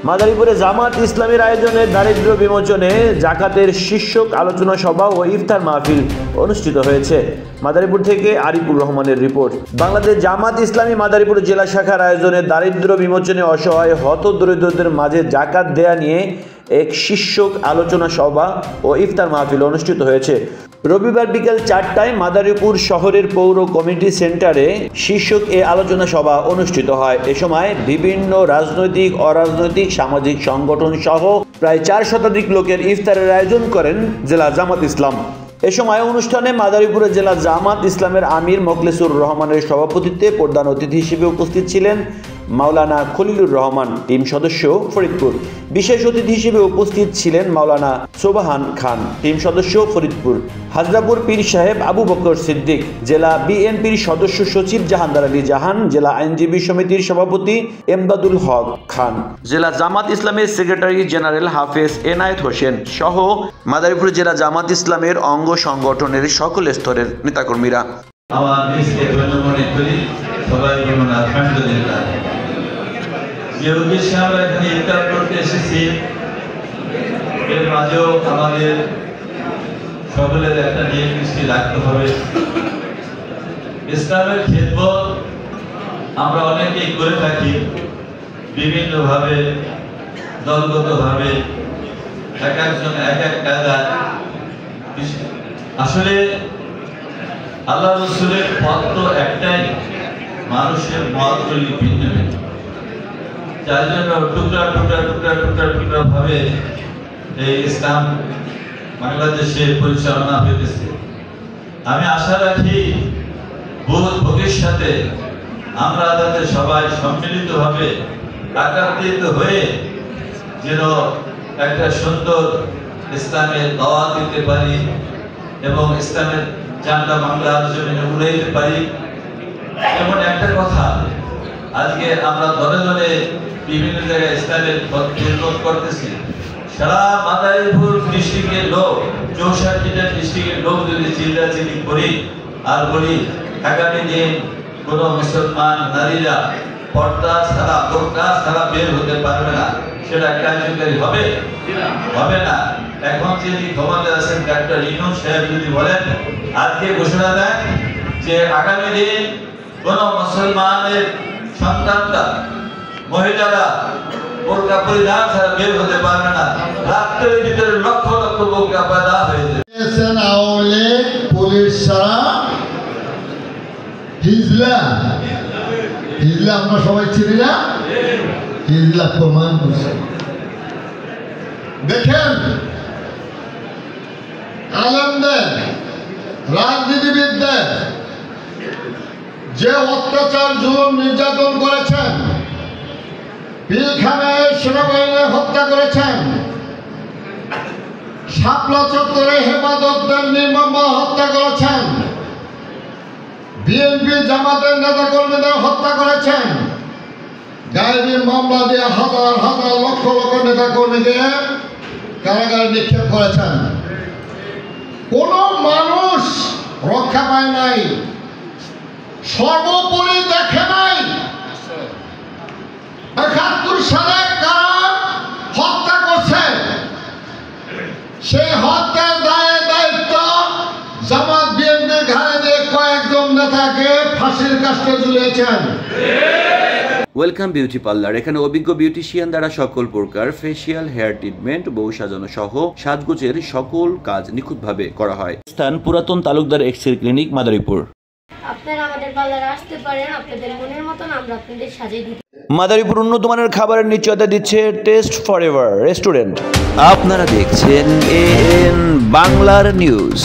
মাদারীপুরে জামাত ইসলামীর আয়োজনে দারিদ্র্য বিমোচনে জাকাতের শীর্ষক আলোচনা সভা ও ইফতার মাহফিল অনুষ্ঠিত হয়েছে। মাদারীপুর থেকে আরিফুর রহমানের রিপোর্ট। বাংলাদেশ জামাত ইসলামী মাদারীপুর জেলা শাখার আয়োজনে দারিদ্র্য বিমোচনে অসহায় হতদরিদ্রদের মাঝে জাকাত দেয়া নিয়ে এক শীর্ষক আলোচনা সভা ও ইফতার মাহফিল অনুষ্ঠিত হয়েছে। রবিবার বিকেল 4টায় মাদারীপুর শহরের পৌর কমিটি সেন্টারে শীর্ষক এ আলোচনা সভা অনুষ্ঠিত হয়। এ সময় বিভিন্ন রাজনৈতিক, অরাজনৈতিক, সামাজিক সংগঠন সহ প্রায় 4 শতাধিক লোকের ইফতারের আয়োজন করেন জেলা জামাত ইসলাম। এ সময় অনুষ্ঠানে মাদারীপুরের জেলা জামাত ইসলামের আমির মোখলেসুর রহমানের সভাপতিত্বে প্রধান অতিথি হিসেবে উপস্থিত ছিলেন মাওলানা খলিলুর রহমান, টিম সদস্য ফরিদপুর। বিশেষ অতিথি হিসেবে উপস্থিত ছিলেন মাওলানা সোবাহান খান, টিম সদস্য ফরিদপুর। হাজরাপুর পীর সাহেব আবু বকর সিদ্দিক, জেলা বিএনপির সদস্য সচিব জাহানদার আলী জাহান, জেলা আইনজীবী সমিতির সভাপতি এমদাদুল হক খান, জেলা জামাত ইসলামের সেক্রেটারি জেনারেল হাফেজ এনায়েত হোসেন সহ মাদারীপুর জেলা জামাত ইসলামের অঙ্গ সংগঠনের সকল স্তরের নেতাকর্মীরা। এখানে ইফতার করতে এসেছি, এর মাঝেও আমাদের সকলের একটা নিয়ম দৃষ্টি রাখতে হবে। ইসলামের খেদমত আমরা অনেকেই করে থাকি, বিভিন্নভাবে, দলগতভাবে, এক একজন এক এক কায়দায়। আসলে আল্লাহ রসুলের পথ তো একটাই, মানুষের মতগুলি ভিন্ন ভিন্ন, যার জন্য টুকরা টুকরা টুকরা টুকরা টুকরা ভাবে এই ইসলাম বাংলাদেশে পরিচালনা হইতেছে। আমি আশা রাখি ভবিষ্যতে আমরা যাতে সবাই সম্মিলিতভাবে একাত্রিত হয়ে যেন একটা সুন্দর ইসলামের দাওয়াত দিতে পারি এবং ইসলামের ঝান্ডা বাংলার জমিনে উড়াইতে পারি। এমন একটা কথা, আজকে আমরা দলে দলে বিভিন্ন জায়গায় ইসলামের খেদমত করতেছি। সারা মাদারীপুর ডিস্ট্রিক্টের লোক, 64টা ডিস্ট্রিক্টের লোক যদি চিল্লাচিল্লি করি আর বলি আগামী দিন কোন মুসলমান নারীরা পর্দা ছাড়া, বোরকা ছাড়া বের হতে পারবে না, সেটা কার্যকরী হবে? হবে না। এখন যিনি ক্ষমতা আছেন ডাক্তার ইউনূস সাহেব যদি বলেন, আজকে ঘোষণা দেন যে আগামী দিন কোন মুসলমানের সন্তানরা, মহিলারা বোরকা পরিধান ছাড়া বের হতে পারবে না। রাত্রের ভিতরে লক্ষ লক্ষ বোরকা পয়দা হয়ে যাবে। পুলিশ ছাড়া হিজলা, হিজলা আমরা সবাই চিনি না, হিজলা প্রমাণ করছে। দেখেন, আলেমদের, রাজনীতিবিদদের যে অত্যাচার, জুলুম, নির্যাতন করেছেন, পিলখানায় সেনাবাহিনী হত্যা করেছেন, শাপলা চত্বরে হেফাজতদের নির্মমভাবে হত্যা করেছেন, বিএনপি জামাতের নেতা কর্মীদের হত্যা করেছেন, গায়েবী মামলা দিয়ে হাজার হাজার লক্ষ লক্ষ নেতা কর্মীকে কারাগারে নিক্ষেপ করেছেন। কোন মানুষ রক্ষা পায় নাই, সর্বোপরি দেখে নাই ৭১ সালে কারা হত্যা করছে, সেই হত্যার দায়ে দায়িত্ব জামাত বিএনপির ঘাড়ে দিয়ে কয়েকজন নেতাকে ফাঁসির কাস্টে ঝুলিয়েছেন। Welcome beauty parlour. এখানে অভিজ্ঞ বিউটিশিয়ান দ্বারা সকল প্রকার ফেসিয়াল, হেয়ার ট্রিটমেন্ট, বউ সাজানো সহ সাজগোজের সকল কাজ নিখুঁতভাবে করা হয়। স্থান পুরাতন তালুকদার এক্সের ক্লিনিক, মাদারীপুর। আপনারা আমাদের পার্লারে আসতে পারেন, আপনাদের মনের মতন আমরা আপনাদের সাজিয়ে দিতে। মাদারীপুর উন্নত মানের খাবারের নিশ্চয়তা দিচ্ছে টেস্ট ফরএভার রেস্টুরেন্ট। আপনারা দেখছেন AN বাংলার নিউজ।